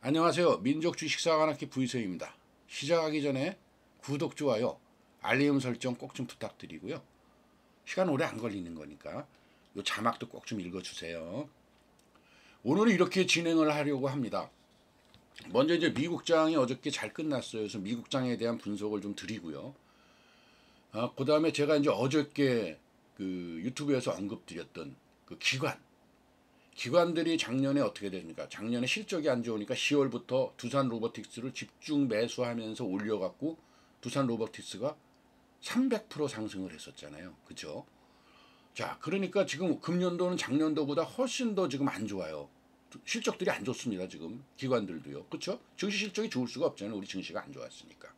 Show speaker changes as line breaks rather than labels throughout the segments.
안녕하세요. 민족주식사관학기 부이세입니다. 시작하기 전에 구독, 좋아요, 알림 설정 꼭 좀 부탁드리고요. 시간 오래 안 걸리는 거니까 요 자막도 꼭 좀 읽어주세요. 오늘은 이렇게 진행을 하려고 합니다. 먼저 이제 미국장이 어저께 잘 끝났어요. 그래서 미국장에 대한 분석을 좀 드리고요. 그 다음에 제가 이제 어저께 그 유튜브에서 언급드렸던 그 기관들이 작년에 어떻게 됩니까? 작년에 실적이 안 좋으니까 10월부터 두산 로보틱스를 집중 매수하면서 올려갖고 두산 로보틱스가 300% 상승을 했었잖아요. 그죠? 자, 그러니까 지금 금년도는 작년도보다 훨씬 더 지금 안 좋아요. 실적들이 안 좋습니다. 지금 기관들도요. 그렇죠? 증시 실적이 좋을 수가 없잖아요. 우리 증시가 안 좋았으니까.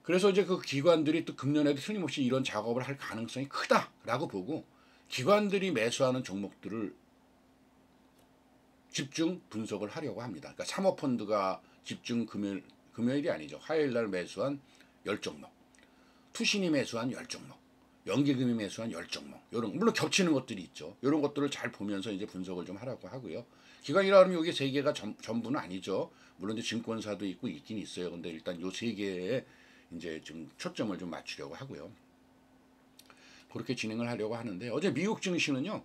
그래서 이제 그 기관들이 또 금년에도 틀림없이 이런 작업을 할 가능성이 크다라고 보고 기관들이 매수하는 종목들을 집중 분석을 하려고 합니다. 그러니까 사모펀드가 집중 금요일이 아니죠. 화요일날 매수한 10종목, 투신이 매수한 10종목, 연기금이 매수한 10종목, 요런 물론 겹치는 것들이 있죠. 이런 것들을 잘 보면서 이제 분석을 좀 하라고 하고요. 기관이라 하면 여기 세 개가 전부는 아니죠. 물론 이제 증권사도 있고 있긴 있어요. 근데 일단 요 세 개에 이제 좀 초점을 좀 맞추려고 하고요. 그렇게 진행을 하려고 하는데 어제 미국 증시는요.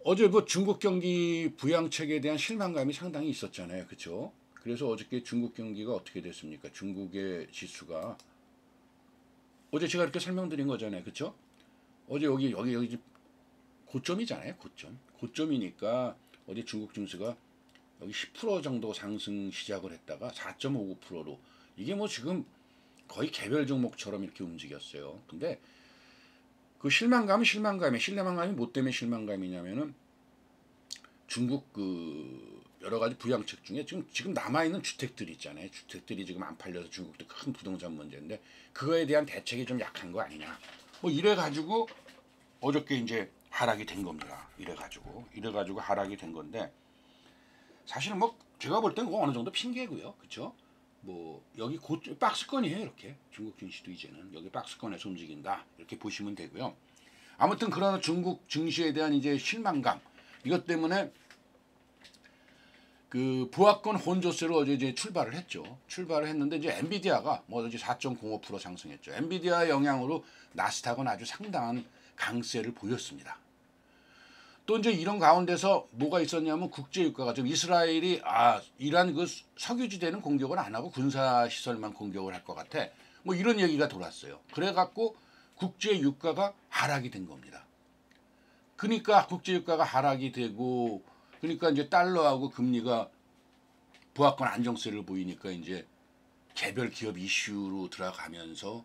어제 뭐 중국 경기 부양책에 대한 실망감이 상당히 있었잖아요. 그렇죠? 그래서 어저께 중국 경기가 어떻게 됐습니까? 중국의 지수가 어제 제가 이렇게 설명드린 거잖아요. 그렇죠? 어제 여기 고점이잖아요. 고점이니까 어제 중국 증시가 여기 10% 정도 상승 시작을 했다가 4.59%로 이게 뭐 지금 거의 개별 종목처럼 이렇게 움직였어요. 근데 그 실망감이 뭐 때문에 실망감이냐면은 중국 그 여러 가지 부양책 중에 지금 남아 있는 주택들이 있잖아요. 주택들이 지금 안 팔려서 중국도 큰 부동산 문제인데 그거에 대한 대책이 좀 약한 거 아니냐. 뭐 이래 가지고 어저께 이제 하락이 된 겁니다. 이래 가지고 하락이 된 건데 사실 뭐 제가 볼 땐 어느 정도 핑계고요. 그렇죠? 뭐 여기 박스권이에요. 이렇게 중국 증시도 이제는 여기 박스권에서 움직인다 이렇게 보시면 되고요. 아무튼 그러나 중국 증시에 대한 이제 실망감 이것 때문에 그 부하권 혼조세로 어제 이제 출발을 했는데 이제 엔비디아가 뭐 이제 4.05% 상승했죠. 엔비디아 영향으로 나스닥은 아주 상당한 강세를 보였습니다. 또 이제 이런 가운데서 뭐가 있었냐면 국제유가가 좀 이스라엘이 이란 그 석유지대는 공격을 안 하고 군사 시설만 공격을 할 것 같아. 뭐 이런 얘기가 돌았어요. 그래갖고 국제유가가 하락이 된 겁니다. 그러니까 국제유가가 하락이 되고 그러니까 이제 달러하고 금리가 부하권 안정세를 보이니까 이제 개별 기업 이슈로 들어가면서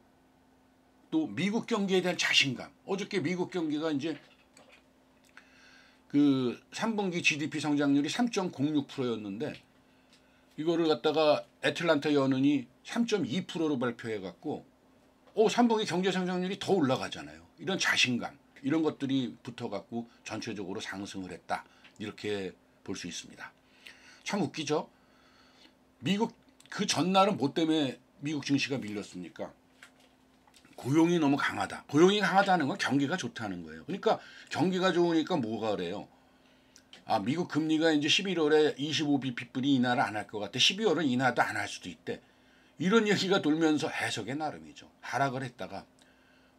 또 미국 경기에 대한 자신감. 어저께 미국 경기가 이제 그 3분기 GDP 성장률이 3.06%였는데 이거를 갖다가 애틀란타 연은이 3.2%로 발표해 갖고 3분기 경제 성장률이 더 올라가잖아요. 이런 자신감 이런 것들이 붙어 갖고 전체적으로 상승을 했다. 이렇게 볼 수 있습니다. 참 웃기죠. 미국 그 전날은 뭐 때문에 미국 증시가 밀렸습니까? 고용이 너무 강하다. 고용이 강하다는 건 경기가 좋다는 거예요. 그러니까 경기가 좋으니까 뭐가 그래요? 미국 금리가 이제 11월에 25bp뿐이 인하를 안 할 것 같아. 12월은 인하도 안 할 수도 있대. 이런 얘기가 돌면서 해석의 나름이죠. 하락을 했다가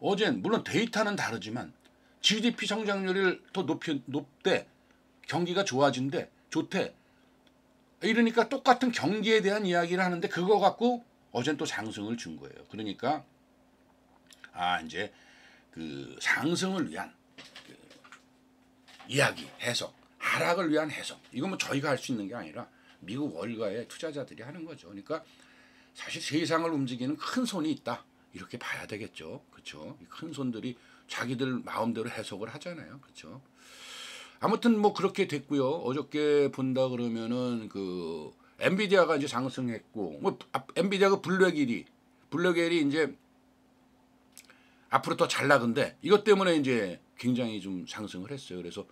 어젠 물론 데이터는 다르지만 GDP 성장률을 더 높대. 경기가 좋대. 이러니까 똑같은 경기에 대한 이야기를 하는데 그거 갖고 어젠 또 상승을 준 거예요. 그러니까 이제 그 상승을 위한 그 이야기, 해석, 하락을 위한 해석. 이건 뭐 저희가 할 수 있는 게 아니라 미국 월가의 투자자들이 하는 거죠. 그러니까 사실 세상을 움직이는 큰 손이 있다. 이렇게 봐야 되겠죠. 그렇죠? 큰 손들이 자기들 마음대로 해석을 하잖아요. 그렇죠? 아무튼 뭐 그렇게 됐고요. 어저께 본다 그러면은 그 엔비디아가 이제 상승했고 뭐 엔비디아가 블랙엘이 이제 앞으로 더 잘 나간데 이것 때문에 이제 굉장히 좀 상승을 했어요. 그래서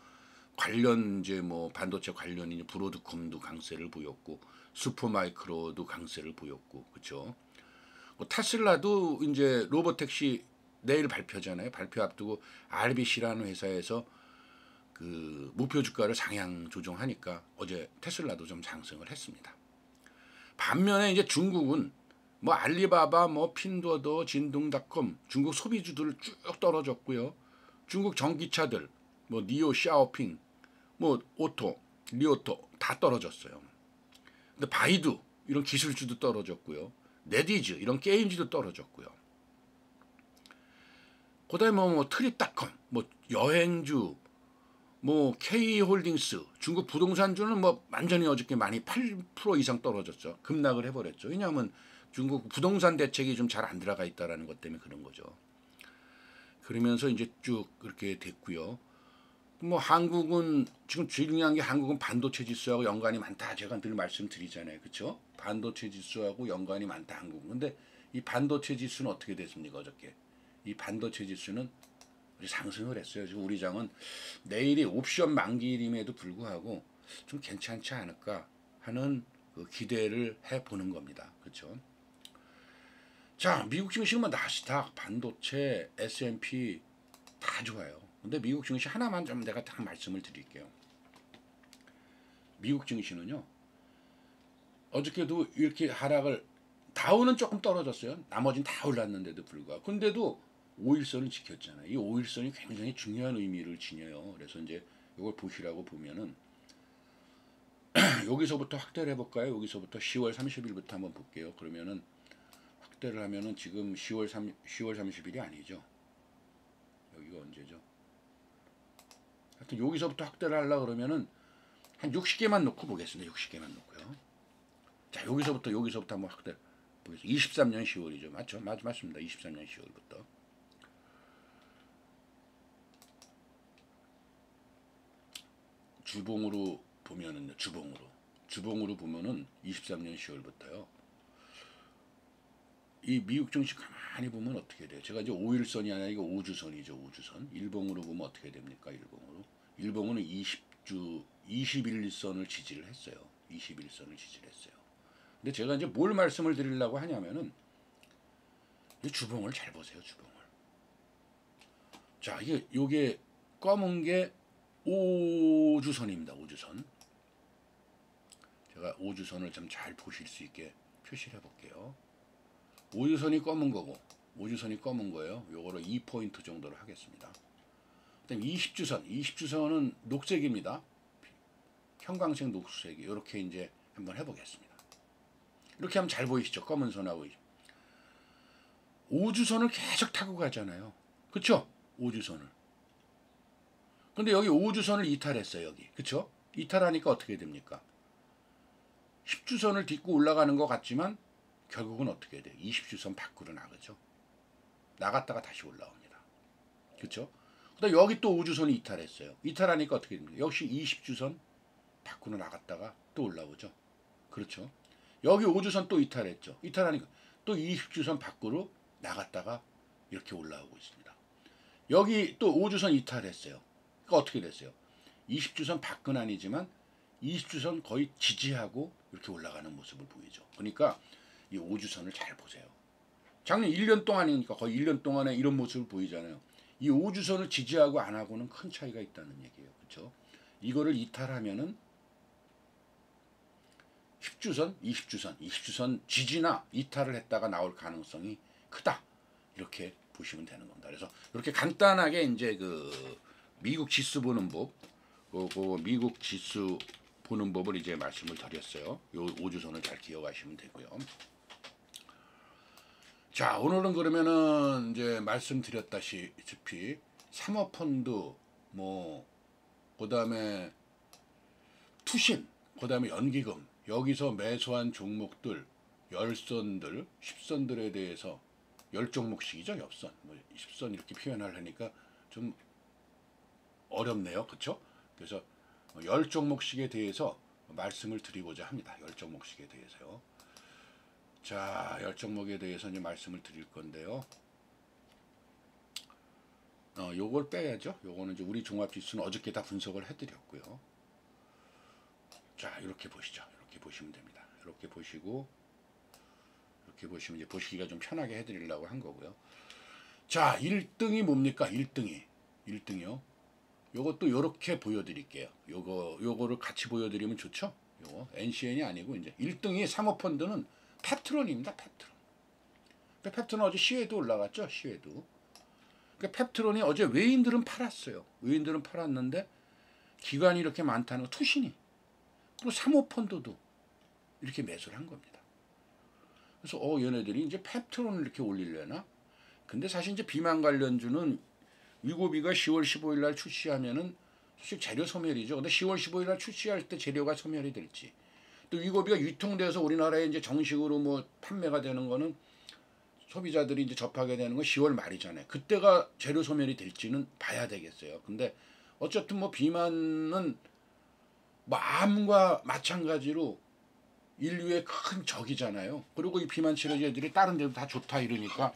관련 이제 뭐 반도체 관련인 브로드컴도 강세를 보였고 슈퍼마이크로도 강세를 보였고 그렇죠. 뭐 테슬라도 이제 로보택시 내일 발표잖아요. 발표 앞두고 RBC라는 회사에서 그 목표 주가를 상향 조정하니까 어제 테슬라도 좀 상승을 했습니다. 반면에 이제 중국은 뭐 알리바바, 뭐 핀도더, 진동닷컴 중국 소비주들 쭉 떨어졌고요. 중국 전기차들 뭐 니오, 샤오핑, 뭐 오토, 리오토 다 떨어졌어요. 근데 바이두 이런 기술주도 떨어졌고요. 네디즈 이런 게임주도 떨어졌고요. 그다음에 뭐 트립닷컴, 뭐 여행주, 뭐 K홀딩스, 중국 부동산주는 뭐 완전히 어저께 많이 8% 이상 떨어졌죠. 급락을 해버렸죠. 왜냐하면 중국 부동산 대책이 좀 잘 안 들어가 있다라는 것 때문에 그런 거죠. 그러면서 이제 쭉 그렇게 됐고요. 뭐 한국은 지금 중요한 게 한국은 반도체 지수하고 연관이 많다. 제가 늘 말씀드리잖아요. 그렇죠? 반도체 지수하고 연관이 많다 한국은. 근데 이 반도체 지수는 어떻게 됐습니까 어저께? 이 반도체 지수는 상승을 했어요. 지금 우리 장은 내일이 옵션 만기임에도 불구하고 좀 괜찮지 않을까 하는 그 기대를 해보는 겁니다. 그렇죠? 자, 미국 증시는 나스닥, 반도체, S&P 다 좋아요. 근데 미국 증시 하나만 좀 내가 딱 말씀을 드릴게요. 미국 증시는요. 어저께도 이렇게 하락을 다우는 조금 떨어졌어요. 나머지는 다 올랐는데도 불구하고. 근데도 5일선을 지켰잖아요. 이 5일선이 굉장히 중요한 의미를 지녀요. 그래서 이제 이걸 보시라고 보면은 여기서부터 확대를 해볼까요? 여기서부터 10월 30일부터 한번 볼게요. 그러면은 확대를 하면은 지금 10월 30일이 아니죠. 여기가 언제죠? 하여튼 여기서부터 확대를 하려고 그러면은 한 60개만 놓고 보겠습니다. 60개만 놓고요. 자, 여기서부터 한번 확대 보겠습니다. 23년 10월이죠. 맞죠? 맞습니다. 23년 10월부터. 주봉으로 보면은요. 주봉으로 보면은 23년 10월부터요. 이 미국 증시 가만히 보면 어떻게 돼요? 제가 이제 5일선이 아니라 이거 5주선이죠. 5주선. 일봉으로 보면 어떻게 됩니까? 일봉으로 21선을 지지를 했어요. 21선을 지지를 했어요. 근데 제가 이제 뭘 말씀을 드리려고 하냐면은 이 주봉을 잘 보세요. 주봉을. 자, 요게 검은 게 5주선입니다. 5주선. 제가 5주선을 좀 잘 보실 수 있게 표시를 해볼게요. 5주선이 검은 거고 5주선이 검은 거예요. 요거를 2포인트 정도로 하겠습니다. 그다음 20주선은 녹색입니다. 형광색 녹색이 이렇게 이제 한번 해보겠습니다. 이렇게 하면 잘 보이시죠? 검은 선하고 5주선을 계속 타고 가잖아요. 그쵸? 5주선을. 근데 여기 5주선을 이탈했어요. 여기. 그쵸? 이탈하니까 어떻게 됩니까? 10주선을 딛고 올라가는 것 같지만 결국은 어떻게 돼요? 20주선 밖으로 나가죠. 나갔다가 다시 올라옵니다. 그렇죠? 그다음 여기 또 5주선이 이탈했어요. 이탈하니까 어떻게 됩니까? 역시 20주선 밖으로 나갔다가 또 올라오죠. 그렇죠? 여기 5주선 또 이탈했죠. 이탈하니까 또 20주선 밖으로 나갔다가 이렇게 올라오고 있습니다. 여기 또 5주선 이탈했어요. 그러니까 어떻게 됐어요? 20주선 밖은 아니지만 20주선 거의 지지하고 이렇게 올라가는 모습을 보이죠. 그러니까 이 5주선을 잘 보세요. 작년 1년 동안이니까 거의 1년 동안에 이런 모습을 보이잖아요. 이 5주선을 지지하고 안 하고는 큰 차이가 있다는 얘기예요. 그렇죠? 이거를 이탈하면은 10주선, 20주선 지지나 이탈을 했다가 나올 가능성이 크다. 이렇게 보시면 되는 겁니다. 그래서 이렇게 간단하게 이제 그 미국 지수 보는 법, 그 미국 지수 보는 법을 이제 말씀을 드렸어요. 요 5주선을 잘 기억하시면 되고요. 자, 오늘은 그러면은 이제 말씀드렸다시피 사모펀드 뭐 그다음에 투신, 그다음에 연기금 여기서 매수한 종목들 10선들, 10선들에 대해서 10종목씩이죠. 10선. 뭐 10선 이렇게 표현하려니까 좀 어렵네요. 그렇죠? 그래서 10종목씩에 대해서 말씀을 드리고자 합니다. 10종목씩에 대해서요. 자, 10종목에 대해서 이제 말씀을 드릴 건데요. 요걸 빼야죠. 요거는 이제 우리 종합지수는 어저께 다 분석을 해드렸고요. 자, 이렇게 보시죠. 이렇게 보시면 됩니다. 이렇게 보시고, 이렇게 보시면 이제 보시기가 좀 편하게 해드리려고 한 거고요. 자, 1등이 뭡니까? 1등이요. 요것도 요렇게 보여드릴게요. 요거를 같이 보여드리면 좋죠. 요거 NCN이 아니고 이제 1등이 사모펀드는 펩트론입니다. 펩트론. 펩트론 어제 시외도 올라갔죠. 시외도. 펩트론이 어제 외인들은 팔았어요. 외인들은 팔았는데 기관이 이렇게 많다는 거 투신이. 그리고 사모펀드도 이렇게 매수를 한 겁니다. 그래서 얘네들이 이제 펩트론을 이렇게 올리려나? 근데 사실 이제 비만 관련주는 위고비가 10월 15일 날 출시하면은 사실 재료 소멸이죠. 근데 10월 15일 날 출시할 때 재료가 소멸이 될지, 또 위고비가 유통돼서 우리나라에 이제 정식으로 뭐 판매가 되는 거는 소비자들이 이제 접하게 되는 건 10월 말이잖아요. 그때가 재료 소멸이 될지는 봐야 되겠어요. 근데 어쨌든 뭐 비만은 뭐 암과 마찬가지로 인류의 큰 적이잖아요. 그리고 이 비만 치료제들이 다른 데도 다 좋다 이러니까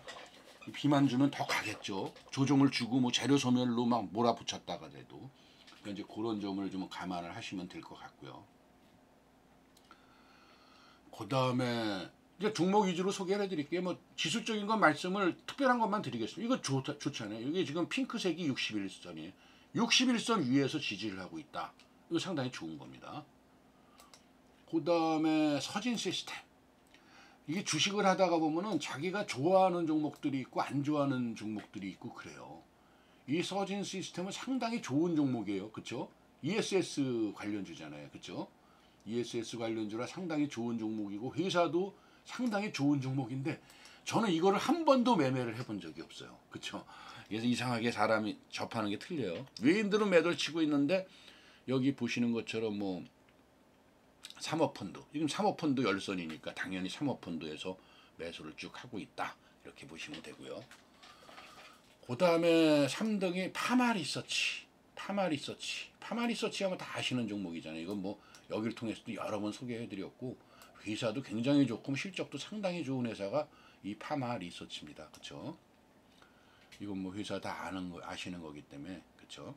비만주는 더 가겠죠. 조종을 주고 뭐 재료 소멸로 막 몰아붙였다가 돼도. 그러니까 이제 그런 점을 좀 감안을 하시면 될 것 같고요. 그 다음에 이제 종목 위주로 소개를 해드릴게요. 뭐 지수적인 건 말씀을 특별한 것만 드리겠습니다. 이거 좋잖아요. 이게 지금 핑크색이 61선이에요. 61선 위에서 지지를 하고 있다. 이거 상당히 좋은 겁니다. 그 다음에 서진 시스템. 이게 주식을 하다가 보면은 자기가 좋아하는 종목들이 있고 안 좋아하는 종목들이 있고 그래요. 이 서진 시스템은 상당히 좋은 종목이에요. 그쵸? ESS 관련주잖아요. 그쵸? ESS 관련주라 상당히 좋은 종목이고 회사도 상당히 좋은 종목인데 저는 이거를 한 번도 매매를 해본 적이 없어요. 그쵸? 그래서 이상하게 사람이 접하는 게 틀려요. 외인들은 매도를 치고 있는데 여기 보시는 것처럼 뭐 사모펀드, 지금 사모펀드 열선이니까 당연히 사모펀드에서 매수를 쭉 하고 있다. 이렇게 보시면 되고요. 그 다음에 3등이 파마리서치. 파마리서치 하면 다 아시는 종목이잖아요. 이건 뭐 여기를 통해서도 여러 번 소개해드렸고 회사도 굉장히 좋고 실적도 상당히 좋은 회사가 이 파마리서치입니다. 그쵸? 이건 뭐 회사 다 아시는 거기 때문에 그쵸?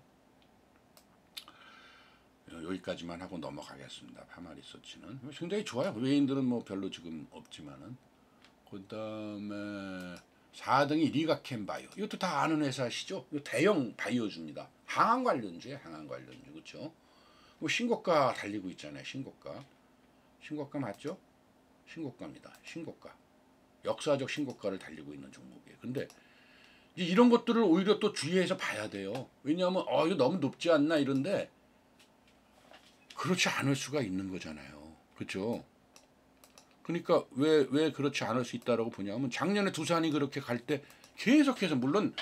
여기까지만 하고 넘어가겠습니다. 파마리서치는 굉장히 좋아요. 외인들은 뭐 별로 지금 없지만은. 그 다음에 4등이 리가켄바이오. 이것도 다 아는 회사시죠? 이거 대형 바이오주입니다. 항암 관련주예요. 항암 관련주. 그렇죠? 뭐 신고가 달리고 있잖아요. 신고가 맞죠? 신고가입니다. 신고가. 역사적 신고가를 달리고 있는 종목이에요. 근데 이런 것들을 오히려 또 주의해서 봐야 돼요. 왜냐하면 이거 너무 높지 않나 이런데 그렇지 않을 수가 있는 거잖아요. 그렇죠? 그러니까 왜 그렇지 않을 수 있다라고 보냐면 작년에 두산이 그렇게 갈 때 계속해서 물론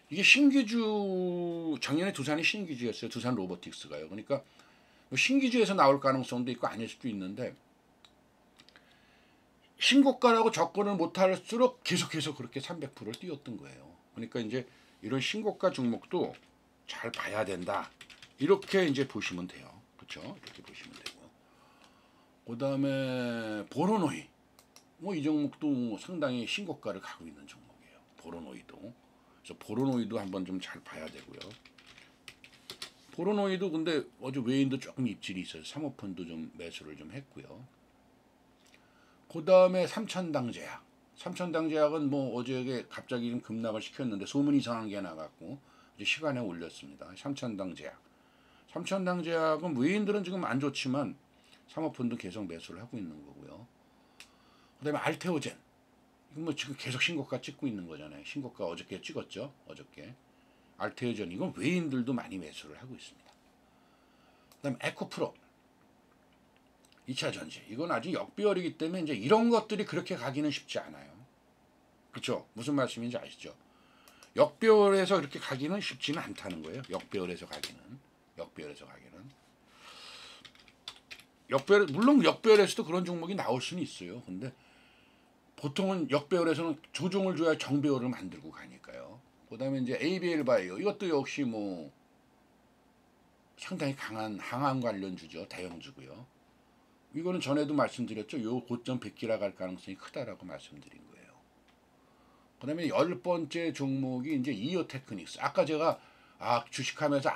이게 신기주 작년에 두산이 신기주였어요. 두산 로보틱스가요. 그러니까 신기주에서 나올 가능성도 있고 아닐 수도 있는데 신고가라고 접근을 못할수록 계속해서 그렇게 300%를 뛰었던 거예요. 그러니까 이제 이런 신고가 종목도 잘 봐야 된다. 이렇게 이제 보시면 돼요. 그렇죠? 이렇게 보시면 되고. 그 다음에 보로노이. 뭐 이 종목도 상당히 신고가를 가고 있는 종목이에요. 보로노이도. 그래서 보로노이도 한번 좀 잘 봐야 되고요. 보로노이도 근데 어제 외인도 조금 입질이 있어서 사모펀드 좀 매수를 좀 했고요. 그 다음에 삼천당제약. 삼천당제약은 뭐 어제 갑자기 좀 급락을 시켰는데 소문이 이상한 게 나갔고 이제 시간에 올렸습니다. 삼천당제약. 삼천당제약은 외인들은 지금 안 좋지만 사모펀드 계속 매수를 하고 있는 거고요. 그 다음에 알테오젠. 이건 뭐 지금 계속 신고가 찍고 있는 거잖아요. 신고가 어저께 찍었죠. 어저께. 알테오젠 이건 외인들도 많이 매수를 하고 있습니다. 그 다음에 에코프로. 2차 전지. 이건 아직 역배열이기 때문에 이제 이런 것들이 그렇게 가기는 쉽지 않아요. 그렇죠? 무슨 말씀인지 아시죠? 역배열에서 이렇게 가기는 쉽지는 않다는 거예요. 역배열에서 가기는. 물론 역배열에서도 그런 종목이 나올 수는 있어요. 근데 보통은 역배열에서는 조종을 줘야 정배열을 만들고 가니까요. 그 다음에 이제 ABL 바이오. 이것도 역시 뭐 상당히 강한 항암 관련주죠. 대형주고요. 이거는 전에도 말씀드렸죠. 요 고점 100기라 갈 가능성이 크다라고 말씀드린 거예요. 그 다음에 10번째 종목이 이제 이오테크닉스. 아까 제가 주식하면서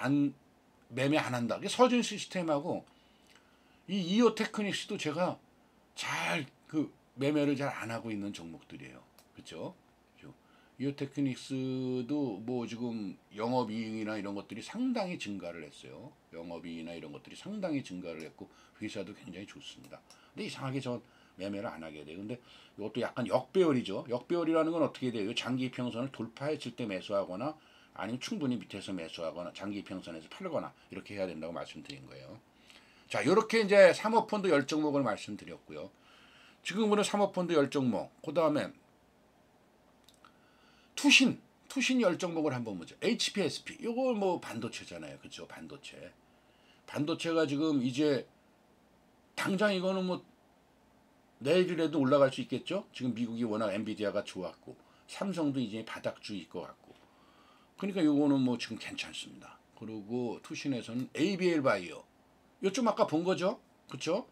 매매 안 한다. 이게 서진 시스템하고 이 이오테크닉스도 제가 잘 매매를 잘 안 하고 있는 종목들이에요. 그렇죠? 이오테크닉스도 뭐 지금 영업이익이나 이런 것들이 상당히 증가를 했어요. 영업이익이나 이런 것들이 상당히 증가를 했고 회사도 굉장히 좋습니다. 근데 이상하게 전 매매를 안 하게 돼요. 근데 이것도 약간 역배열이죠. 역배열이라는 건 어떻게 돼요? 장기 이평선을 돌파했을 때 매수하거나 아니면 충분히 밑에서 매수하거나 장기 이평선에서 팔거나 이렇게 해야 된다고 말씀드린 거예요. 자, 이렇게 이제 사모펀드 10종목을 말씀드렸고요. 지금은 사모펀드 10종목, 그 다음에 투신 10종목을 한번 보죠. HPSP, 이거 뭐 반도체잖아요. 그렇죠? 반도체가 지금 이제 당장 이거는 뭐 내일이라도 올라갈 수 있겠죠? 지금 미국이 워낙 엔비디아가 좋았고 삼성도 이제 바닥주일 것 같고 그러니까 이거는 뭐 지금 괜찮습니다. 그리고 투신에서는 ABL 바이오, 이거 좀 아까 본 거죠? 그렇죠?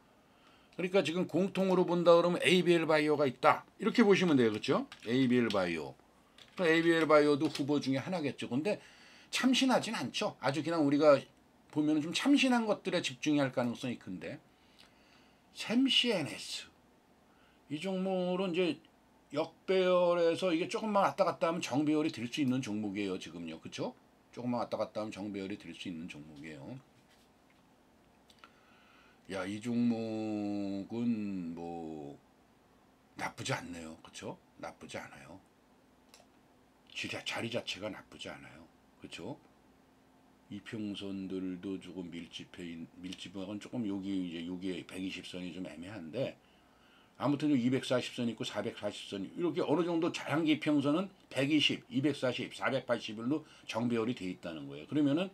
그러니까 지금 공통으로 본다 그러면 ABL 바이오가 있다 이렇게 보시면 돼요. 그렇죠? ABL 바이오, ABL 바이오도 후보 중에 하나겠죠. 근데 참신하진 않죠. 아주 그냥 우리가 보면 좀 참신한 것들에 집중해야 할 가능성이 큰데 샘CNS 이 종목은 이제 역배열에서 이게 조금만 왔다 갔다 하면 정배열이 될 수 있는 종목이에요. 지금요. 그렇죠? 조금만 왔다 갔다 하면 정배열이 될 수 있는 종목이에요. 야, 이 종목은 뭐 나쁘지 않네요. 그렇죠? 나쁘지 않아요. 자리 자체가 나쁘지 않아요. 그렇죠? 이평선들도 조금 밀집은 조금 여기 120선이 좀 애매한데 아무튼 240선 있고 440선 이렇게 어느 정도 장기 이평선은 120, 240, 481로 정배열이 돼 있다는 거예요. 그러면은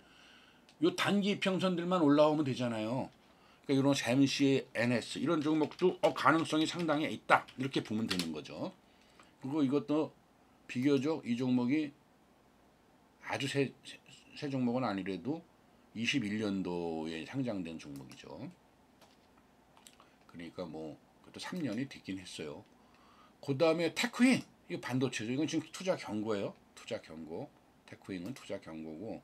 요 단기 이평선들만 올라오면 되잖아요. 그러니까 이런 샘CNS 이런 종목도 가능성이 상당히 있다 이렇게 보면 되는 거죠. 그리고 이것도 비교적 이 종목이 아주 새 종목은 아니래도 21년도에 상장된 종목이죠. 그러니까 뭐 그것도 3년이 됐긴 했어요. 그 다음에 테크윙, 이거 반도체죠. 이건 지금 투자 경고예요. 투자 경고. 테크윙은 투자 경고고,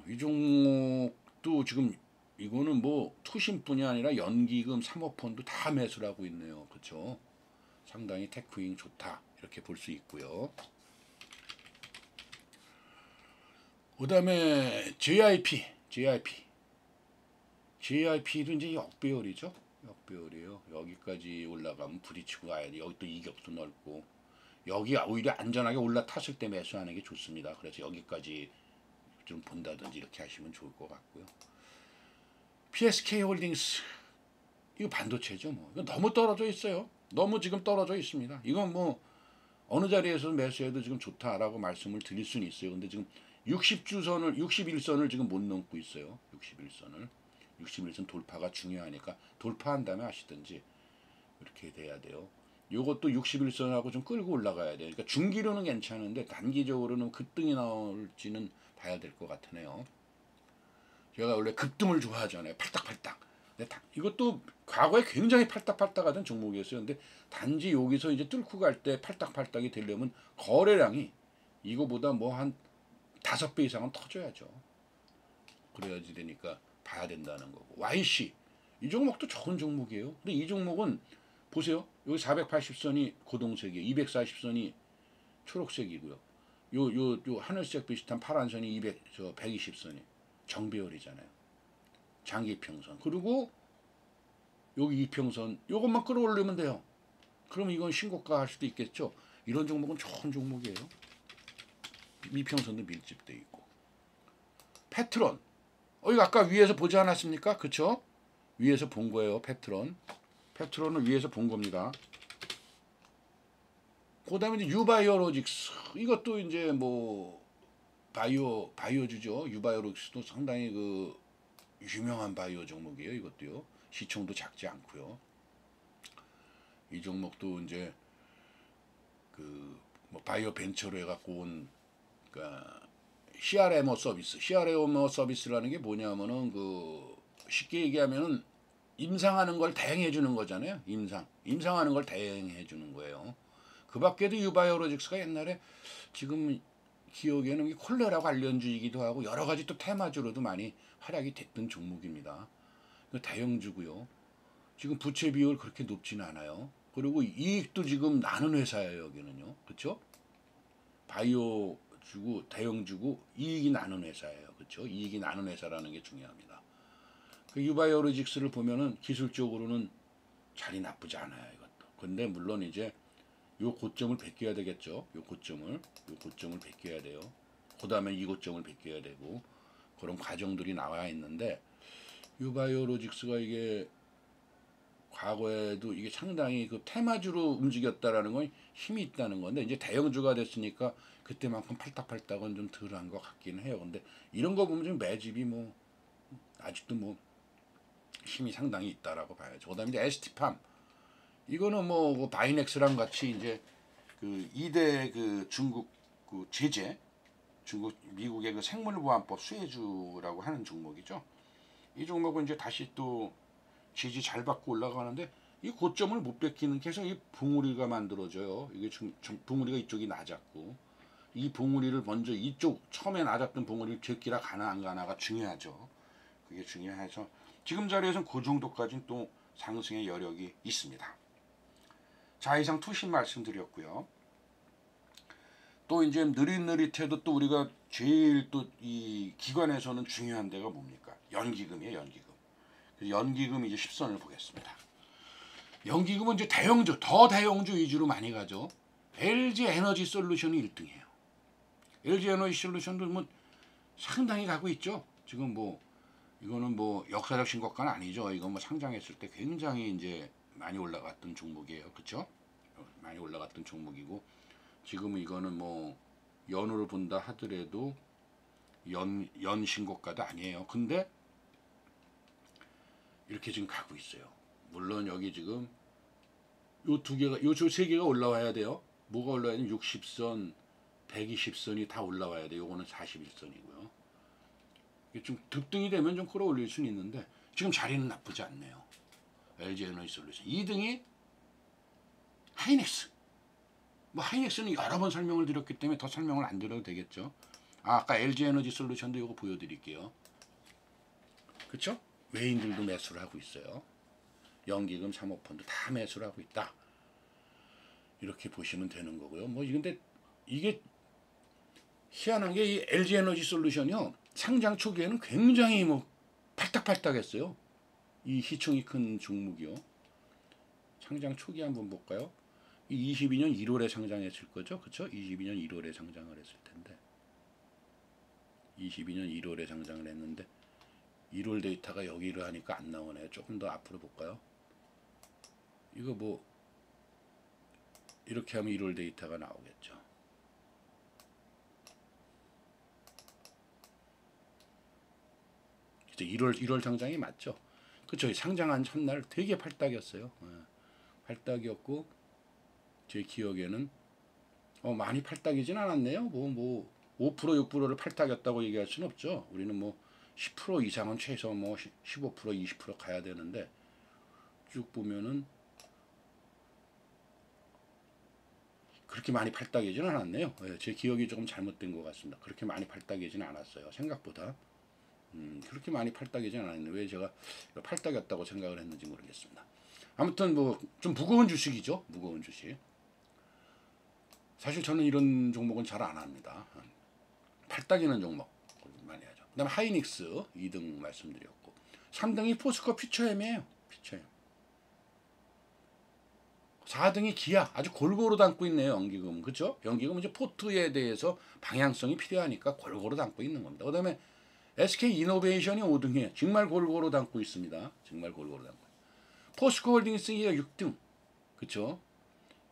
이 종목도 지금 이거는 뭐 투신뿐이 아니라 연기금, 사모펀드 다 매수를 하고 있네요. 그렇죠? 상당히 테크윙 좋다 이렇게 볼 수 있고요. 그 다음에 JIP도 이제 역배열이죠. 역배열이에요. 여기까지 올라가면 부딪히고 가야 돼. 여기 또 이격도 넓고 여기 오히려 안전하게 올라탔을 때 매수하는 게 좋습니다. 그래서 여기까지 좀 본다든지 이렇게 하시면 좋을 것 같고요. PSK홀딩스 이거 반도체죠. 뭐 이거 너무 떨어져 있어요. 너무 지금 떨어져 있습니다. 이건 뭐 어느 자리에서 매수해도 지금 좋다라고 말씀을 드릴 수는 있어요. 근데 지금 61선을 지금 못 넘고 있어요. 61선 돌파가 중요하니까 돌파한 다음에 하시든지 이렇게 돼야 돼요. 요것도 61선하고 좀 끌고 올라가야 돼요. 그러니까 중기로는 괜찮은데 단기적으로는 급등이 나올지는 봐야 될 것 같으네요. 제가 원래 급등을 좋아하잖아요. 팔딱팔딱. 이것도 과거에 굉장히 팔딱팔딱하던 종목이었어요. 근데 단지 여기서 이제 뚫고 갈 때 팔딱팔딱이 되려면 거래량이 이거보다 뭐 한 5배 이상은 터져야죠. 그래야지 되니까 봐야 된다는 거고. YC 이 종목도 좋은 종목이에요. 근데 이 종목은 보세요. 여기 480선이 고동색이에요. 240선이 초록색이고요. 요 하늘색 비슷한 파란선이 120선이 정배열이잖아요. 장기 이평선. 그리고 여기 이평선 요것만 끌어올리면 돼요. 그럼 이건 신고가 할 수도 있겠죠. 이런 종목은 좋은 종목이에요. 이평선도 밀집돼 있고. 페트론. 이거 아까 위에서 보지 않았습니까? 그쵸? 위에서 본 거예요. 페트론을 위에서 본 겁니다. 그 다음에 이제 유바이오로직스. 이것도 이제 뭐 바이오주죠. 유바이오로직스도 상당히 그 유명한 바이오 종목이에요. 이것도요. 시총도 작지 않고요. 이 종목도 이제 그 뭐 바이오 벤처로 해갖고 온 그러니까 CRMO 서비스라는 게 뭐냐면은 그 쉽게 얘기하면은 임상하는 걸 대행해 주는 거잖아요. 임상하는 걸 대행해 주는 거예요. 그 밖에도 유바이오로직스가 옛날에 지금 기억에는 콜레라 관련주이기도 하고 여러 가지 또 테마주로도 많이 활약이 됐던 종목입니다. 대형주고요. 지금 부채 비율 그렇게 높지는 않아요. 그리고 이익도 지금 나는 회사예요. 여기는요. 그렇죠? 바이오 주고 대형 주고 이익이 나는 회사예요. 그렇죠? 이익이 나는 회사라는 게 중요합니다. 그 유바이오로직스를 보면은 기술적으로는 자리 나쁘지 않아요. 이것도. 근데 물론 이제 요 고점을 베껴야 되겠죠. 요 고점을 베껴야 돼요. 그다음에 이 고점을 베껴야 되고 그런 과정들이 나와 있는데 유바이오로직스가 이게 과거에도 이게 상당히 그 테마주로 움직였다라는 건 힘이 있다는 건데 이제 대형주가 됐으니까 그때만큼 팔딱팔딱은 좀 덜한 것 같기는 해요. 근데 이런 거 보면 좀 매집이 뭐 아직도 뭐 힘이 상당히 있다라고 봐야죠. 그다음에 이제 ST팜 이거는 뭐 바이넥스랑 같이 이제 그 2대 그 중국 그 제재 미국의 그 생물보안법 수혜주라고 하는 종목이죠. 이 종목은 이제 다시 또 지지 잘 받고 올라가는데 이 고점을 못 뺏기는 계속 이 붕어리가 만들어져요. 이게 붕어리가 이쪽이 낮았고 이 붕어리를 먼저 이쪽 처음에 낮았던 붕어리를 제끼라 가나 안 가나가 중요하죠. 그게 중요해서 지금 자리에서는 그 정도까지는 또 상승의 여력이 있습니다. 자, 이상 투신 말씀드렸고요. 또 이제 느릿느릿해도 또 우리가 제일 또 이 기관에서는 중요한 데가 뭡니까? 연기금이에요. 연기금. 그래서 연기금 이제 10선을 보겠습니다. 연기금은 이제 대형주, 더 대형주 위주로 많이 가죠. LG 에너지 솔루션이 1등이에요. LG 에너지 솔루션도 뭐 상당히 가고 있죠. 지금 뭐 이거는 뭐 역사적 신고가는 아니죠. 이건 뭐 상장했을 때 굉장히 이제 많이 올라갔던 종목이에요. 그렇죠? 많이 올라갔던 종목이고 지금은 이거는 뭐 연으로 본다 하더라도 연 신고가도 아니에요. 근데 이렇게 지금 가고 있어요. 물론 여기 지금 요 두 개가 요 세 개가 올라와야 돼요. 뭐가 올라와야 되면 60선, 120선이 다 올라와야 돼요. 요거는 41선이고요. 이게 좀 급등이 되면 좀 끌어올릴 수는 있는데 지금 자리는 나쁘지 않네요. LG 에너지 솔루션 2등이 하이닉스. 뭐 하이닉스는 여러 번 설명을 드렸기 때문에 더 설명을 안 드려도 되겠죠. 아까 LG 에너지 솔루션도 이거 보여드릴게요. 그렇죠? 외인들도 매수를 하고 있어요. 연기금 사모펀드 다 매수를 하고 있다. 이렇게 보시면 되는 거고요. 뭐 근데 이게 희한한 게 이 LG 에너지 솔루션이요. 상장 초기에는 굉장히 뭐 팔딱팔딱했어요. 이 시총이 큰 종목이요. 상장 초기 한번 볼까요? 22년 1월에 상장했을 거죠. 그렇죠? 22년 1월에 상장을 했을 텐데 22년 1월에 상장을 했는데 1월 데이터가 여기를 하니까 안 나오네요. 조금 더 앞으로 볼까요? 이거 뭐 이렇게 하면 1월 데이터가 나오겠죠. 그쵸? 1월 상장이 맞죠. 그쵸? 상장한 첫날 되게 팔딱이었어요. 팔딱이었고 제 기억에는 많이 팔딱이진 않았네요. 뭐 5% 6%를 팔딱이었다고 얘기할 수는 없죠. 우리는 뭐 10% 이상은 최소 뭐 15% 20% 가야 되는데 쭉 보면은 그렇게 많이 팔딱이진 않았네요. 제 기억이 조금 잘못된 것 같습니다. 그렇게 많이 팔딱이진 않았어요. 생각보다 그렇게 많이 팔딱이진 않았는데 왜 제가 팔딱이었다고 생각을 했는지 모르겠습니다. 아무튼 뭐 좀 무거운 주식이죠. 무거운 주식. 사실 저는 이런 종목은 잘 안 합니다. 팔딱이는 종목 많이 하죠. 그 다음에 하이닉스 2등 말씀드렸고 3등이 포스코 퓨처엠이에요. 퓨처엠. 4등이 기아. 아주 골고루 담고 있네요. 연기금. 그렇죠? 연기금은 이제 포트에 대해서 방향성이 필요하니까 골고루 담고 있는 겁니다. 그 다음에 SK 이노베이션이 5등이에요. 정말 골고루 담고 있습니다. 정말 골고루 담고. 포스코 홀딩스가 6등. 그렇죠?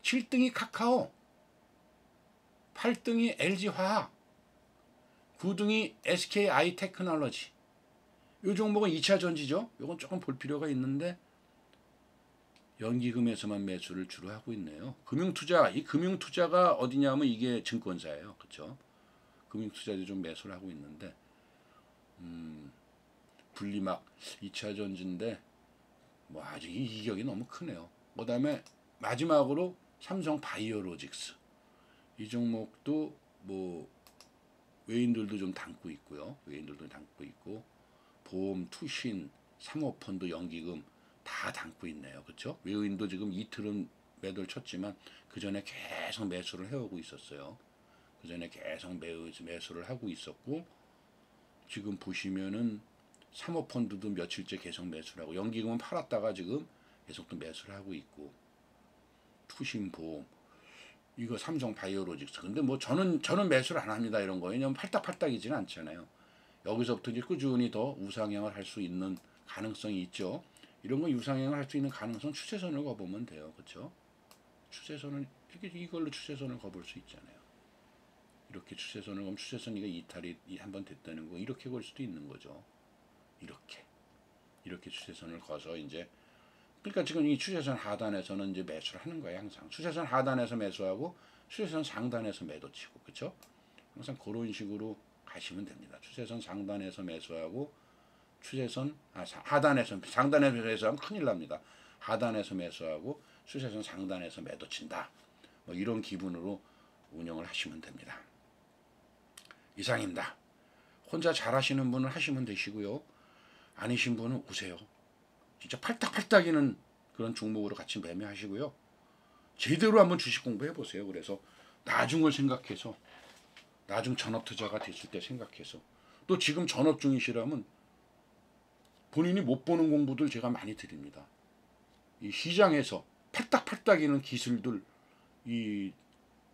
7등이 카카오. 8등이 LG화학. 9등이 SKI 테크놀로지. 이 종목은 2차 전지죠. 이건 조금 볼 필요가 있는데 연기금에서만 매수를 주로 하고 있네요. 금융투자, 이 금융투자가 어디냐면 이게 증권사예요. 그렇죠? 금융투자도 좀 매수를 하고 있는데 분리막 2차 전지인데 뭐 아직 이격이 너무 크네요. 그 다음에 마지막으로 삼성 바이오로직스. 이 종목도 뭐 외인들도 좀 담고 있고요. 외인들도 담고 있고 보험, 투신, 사모펀드, 연기금 다 담고 있네요. 그렇죠? 외인도 지금 이틀은 매도를 쳤지만 그 전에 계속 매수를 해오고 있었어요. 그 전에 계속 매수를 하고 있었고 지금 보시면은 사모펀드도 며칠째 계속 매수를 하고 연기금은 팔았다가 지금 계속 또 매수를 하고 있고 투신보험 이거 삼성바이오로직스 근데 뭐 저는 매수를 안 합니다 이런 거 왜냐면 팔딱팔딱이지는 않잖아요. 여기서부터 이제 꾸준히 더 우상향을 할 수 있는 가능성이 있죠. 이런 거 우상향을 할 수 있는 가능성 추세선을 거보면 돼요. 그렇죠? 추세선을 이걸로 추세선을 거볼 수 있잖아요. 이렇게 추세선을 보면 추세선 이탈이 한번 됐다는 거 이렇게 볼 수도 있는 거죠. 이렇게 추세선을 거서 이제 그러니까 지금 이 추세선 하단에서는 이제 매수를 하는 거예요. 항상 추세선 하단에서 매수하고 추세선 상단에서 매도 치고 그렇죠? 항상 그런 식으로 가시면 됩니다. 추세선 상단에서 매수하고 추세선 하단에서 상단에서 매수하면 큰일 납니다. 하단에서 매수하고 추세선 상단에서 매도 친다. 뭐 이런 기분으로 운영을 하시면 됩니다. 이상입니다. 혼자 잘하시는 분은 하시면 되시고요. 아니신 분은 오세요. 진짜 팔딱팔딱이는 그런 종목으로 같이 매매하시고요. 제대로 한번 주식 공부해 보세요. 그래서 나중을 생각해서 나중 전업투자가 됐을 때 생각해서 또 지금 전업 중이시라면 본인이 못 보는 공부들 제가 많이 드립니다. 이 시장에서 팔딱팔딱이는 기술들 이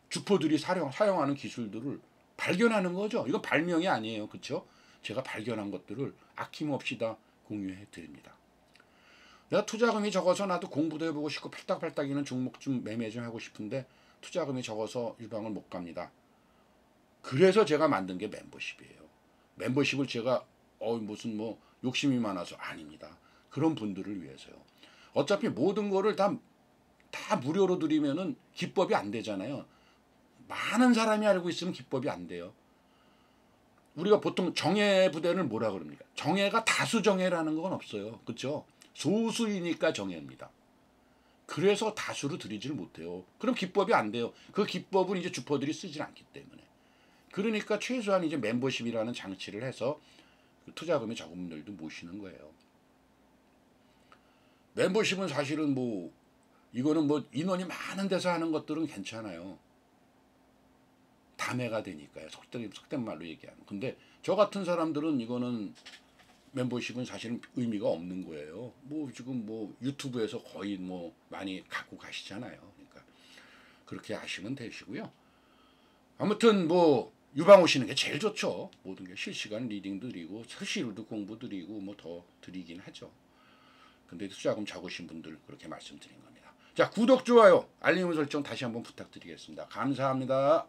주포들이 사용하는 기술들을 발견하는 거죠. 이건 발명이 아니에요. 그렇죠? 제가 발견한 것들을 아낌없이 다 공유해 드립니다. 내가 투자금이 적어서 나도 공부도 해보고 싶고 팔딱팔딱이는 종목 좀 매매 좀 하고 싶은데 투자금이 적어서 유방을 못 갑니다. 그래서 제가 만든 게 멤버십이에요. 멤버십을 제가 무슨 뭐 욕심이 많아서 아닙니다. 그런 분들을 위해서요. 어차피 모든 거를 다 무료로 드리면은 기법이 안 되잖아요. 많은 사람이 알고 있으면 기법이 안 돼요. 우리가 보통 정예 부대를 뭐라 그럽니까? 정예가 다수 정예라는 건 없어요. 그렇죠? 소수이니까 정예입니다. 그래서 다수로 드리지를 못해요. 그럼 기법이 안 돼요. 그 기법은 이제 주포들이 쓰질 않기 때문에. 그러니까 최소한 이제 멤버십이라는 장치를 해서 투자금이 적은 분들도 모시는 거예요. 멤버십은 사실은 뭐 이거는 뭐 인원이 많은 데서 하는 것들은 괜찮아요. 담회가 되니까요. 속된 말로 얘기하면. 근데 저 같은 사람들은 이거는 멤버십은 사실은 의미가 없는 거예요. 뭐 지금 뭐 유튜브에서 거의 뭐 많이 갖고 가시잖아요. 그러니까 그렇게 하시면 되시고요. 아무튼 뭐 유방 오시는 게 제일 좋죠. 모든 게 실시간 리딩 드리고 실시로도 공부 드리고 뭐 더 드리긴 하죠. 근데 투자금 적으신 분들 그렇게 말씀드린 겁니다. 자, 구독, 좋아요, 알림 설정 다시 한번 부탁드리겠습니다. 감사합니다.